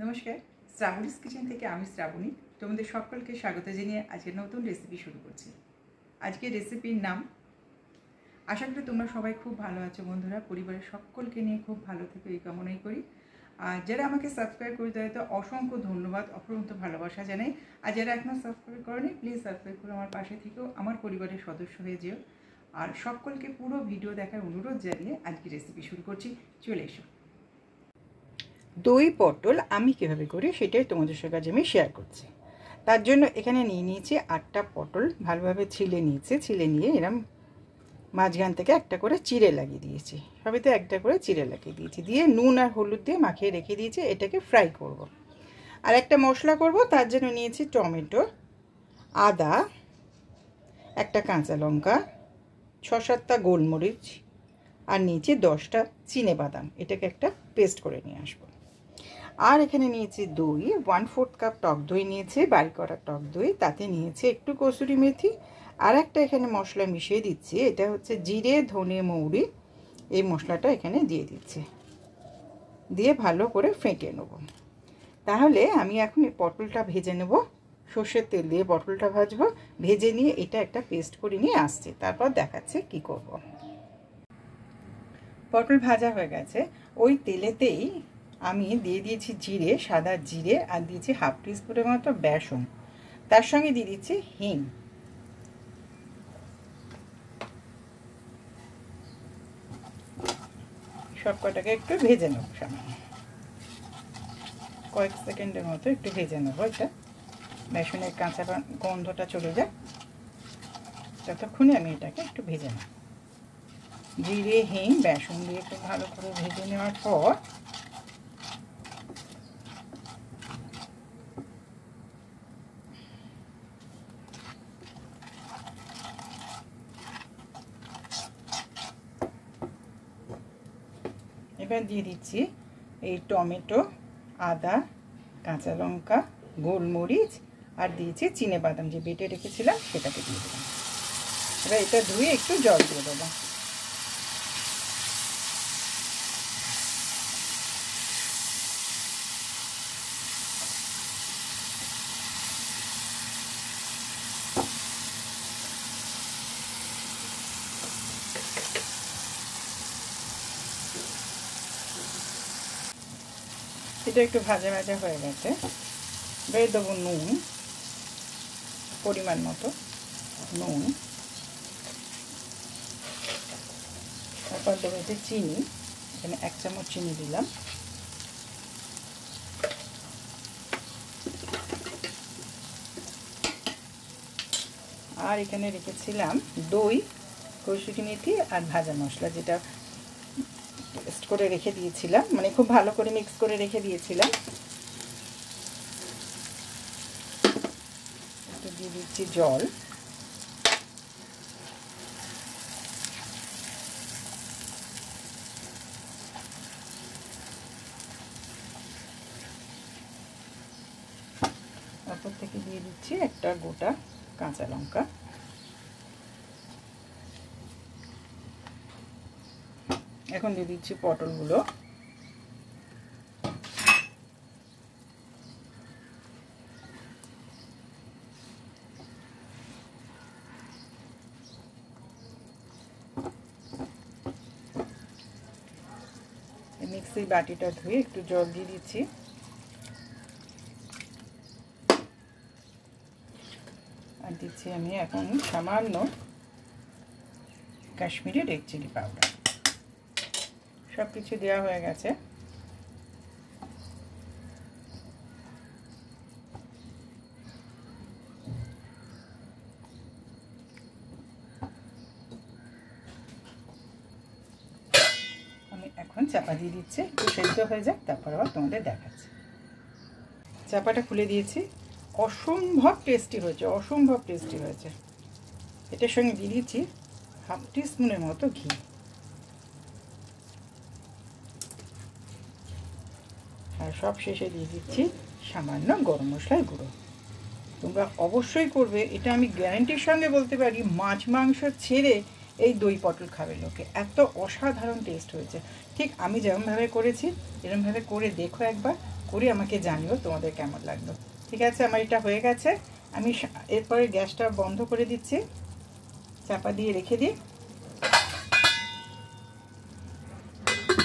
নমস্কার, শ্রাবণীস কিচেন থেকে আমি শ্রাবণী তোমাদের সকলকে স্বাগত জানিয়ে আজকে নতুন রেসিপি শুরু করছি। আজকের রেসিপির নাম, আশা করি তোমরা সবাই খুব ভালো আছো বন্ধুরা, পরিবারের সকলকে নিয়ে খুব ভালো থেকো এই কামনাই করি। আর যারা আমাকে সাবস্ক্রাইব করে দেয় তো অসংখ্য ধন্যবাদ, অপরন্ত ভালোবাসা জানাই। আর যারা এখনও সাবস্ক্রাইব করোনি প্লিজ সাবস্ক্রাইব করে আমার পাশে থেকেও আমার পরিবারের সদস্য হয়ে যেও। আর সকলকে পুরো ভিডিও দেখার অনুরোধ জানিয়ে আজকে রেসিপি শুরু করছি, চলে এসো। দই পটল আমি কীভাবে করি সেটাই তোমাদের সঙ্গে আজ আমি শেয়ার করছি। তার জন্য এখানে নিয়ে নিয়েছি 8টা পটল, ভালোভাবে ছিলে নিয়েছি। ছিলে নিয়ে এরম মাঝখান থেকে একটা করে চিড়ে লাগিয়ে দিয়েছি, সবেতে একটা করে চিড়ে লাগিয়ে দিয়েছি, দিয়ে নুন আর হলুদ দিয়ে মাখিয়ে রেখে দিয়েছি। এটাকে ফ্রাই করব। আর একটা মশলা করব, তার জন্য নিয়েছি টমেটো, আদা, একটা কাঁচা লঙ্কা, 6-7টা গোলমরিচ, আর নিয়েছি 10টা চিনেবাদাম। এটাকে একটা পেস্ট করে নিয়ে আসবো। আর এখানে নিয়েছি দই, 1/4 কাপ টক দই নিয়েছি, বাড়ি করা টক দই। তাতে নিয়েছি একটু কসুরি মেথি, আর একটা এখানে মশলা মিশিয়ে দিচ্ছি, এটা হচ্ছে জিরে, ধনে, মৌরি। এই মশলাটা এখানে দিয়ে দিচ্ছি, দিয়ে ভালো করে ফেটিয়ে নেব। তাহলে আমি এখন এই পটলটা ভেজে নেব, সর্ষের তেল দিয়ে পটলটা ভাজবো। ভেজে নিয়ে এটা একটা পেস্ট করে নিয়ে আসছি, তারপর দেখাচ্ছে কি করব। পটল ভাজা হয়ে গেছে, ওই তেলেতেই আমি দিয়ে দিয়েছি জিরে, সাদা জিরে, আর দিয়েছি 1/2 টিস্পুনের মতো বেসন। তার সঙ্গে দিয়ে দিচ্ছি হিং। সব কটাকে একটু ভেজে নেব, সামান্য কয়েক সেকেন্ডের মতো একটু ভেজে নেবো। এটা বেসনের কাঁচা গন্ধটা চলে যায়, ততক্ষণে আমি এটাকে একটু ভেজে নেব। জিরে, হিং, বেসন দিয়ে একটু ভালো করে ভেজে নেওয়ার পর এবার দিয়ে দিচ্ছি এই টমেটো, আদা, কাঁচা লঙ্কা, গোলমরিচ, আর দিয়েছি চিনেবাদাম যে বেটে রেখেছিলাম সেটাকে দিয়ে দিলাম। এবার এটা ধুয়ে একটু জল দিয়ে দেবো। এটা একটু ভাজা ভাজা হয়ে গেছে, এবার দেবো নুন, পরিমাণ মতো নুন। তারপর দেবো এতে চিনি, এখানে 1 চামচ চিনি দিলাম। আর এখানে রেখেছিলাম দই, কসুরি মেথি আর ভাজা মশলা, যেটা পেস্ট করে রেখে দিয়েছিলাম, মানে খুব ভালো করে মিক্স করে রেখে দিয়েছিলাম। একটু দিয়ে দিচ্ছি জল। তারপর থেকে দিয়ে দিচ্ছি একটা গোটা কাঁচা লঙ্কা। এখন দিয়ে দিচ্ছি পটলগুলো। মিক্সির বাটিটা ধুয়ে একটু জল দিয়ে দিচ্ছি। আর দিচ্ছি আমি এখন সামান্য কাশ্মীরি রেড চিলি পাউডার। সব কিছু দেওয়া হয়ে গেছে। আমি এখন চাপা দিয়ে দিচ্ছি, একটু সেদ্ধ হয়ে যাক, তারপর আবার তোমাদের দেখাচ্ছি। চাপাটা খুলে দিয়েছি। অসম্ভব টেস্টি হয়েছে, অসম্ভব টেস্টি হয়েছে। এটার সঙ্গে দিয়ে দিচ্ছি 1/2 টিস্পুনের মতো ঘি। আর সব শেষে দিয়ে দিচ্ছি সামান্য গরম মশলার গুঁড়ো। তোমরা অবশ্যই করবে, এটা আমি গ্যারান্টির সঙ্গে বলতে পারি। মাছ মাংস ছেড়ে এই দই পটল খাবে লোকে, এত অসাধারণ টেস্ট হয়েছে। ঠিক আমি যেরকমভাবে করেছি এরকমভাবে করে দেখো একবার, করে আমাকে জানিও তোমাদের কেমন লাগলো। ঠিক আছে, আমার এটা হয়ে গেছে। আমি এরপরে গ্যাসটা বন্ধ করে দিচ্ছি, চাপা দিয়ে রেখে দিই।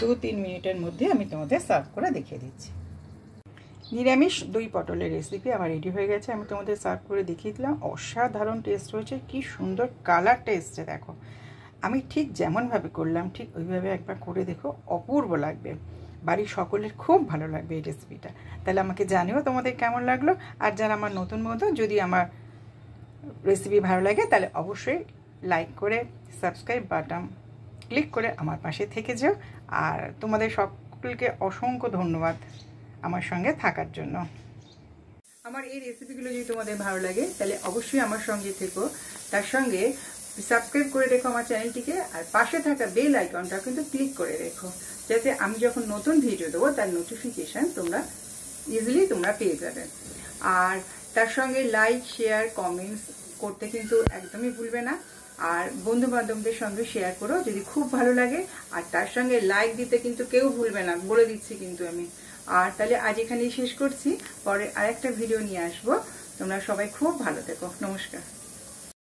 2-3 মিনিটের মধ্যে আমি তোমাদের সার্ভ করে দেখিয়ে দিচ্ছি। নিরামিষ দই পটলের রেসিপি আমার রেডি হয়ে গেছে। আমি তোমাদের সার্ভ করে দেখিয়ে দিলাম। অসাধারণ টেস্ট হয়েছে, কি সুন্দর কালারটা এসছে দেখো। আমি ঠিক যেমনভাবে করলাম ঠিক ওইভাবে একবার করে দেখো, অপূর্ব লাগবে। বাড়ির সকলের খুব ভালো লাগবে এই রেসিপিটা। তাহলে আমাকে জানিও তোমাদের কেমন লাগলো। আর যারা আমার নতুন বন্ধু, যদি আমার রেসিপি ভালো লাগে তাহলে অবশ্যই লাইক করে সাবস্ক্রাইব বাটন ক্লিক করে আমার পাশে থেকে যেও। আর তোমাদের সকলকে অসংখ্য ধন্যবাদ আমার সঙ্গে থাকার জন্য। আমার এই রেসিপিগুলো যদি তোমাদের ভালো লাগে তাহলে অবশ্যই আমার সঙ্গে থেকো। তার সঙ্গে সাবস্ক্রাইব করে রেখো আমার চ্যানেলটিকে, আর পাশে থাকা বেল আইকনটা কিন্তু ক্লিক করে রেখো, যাতে আমি যখন নতুন ভিডিও দেবো তার নোটিফিকেশান তোমরা ইজিলি পেয়ে যাবে। আর তার সঙ্গে লাইক, শেয়ার, কমেন্টস করতে কিন্তু একদমই ভুলবে না। আর বন্ধু বান্ধবদের সঙ্গে শেয়ার করো যদি খুব ভালো লাগে। আর তার সঙ্গে লাইক দিতে কিন্তু কেউ ভুলবে না, বলে দিচ্ছি কিন্তু আমি। আর তাহলে আজ এখানেই শেষ করছি, পরে আরেকটা ভিডিও নিয়ে আসবো। তোমরা সবাই খুব ভালো থেকো। নমস্কার।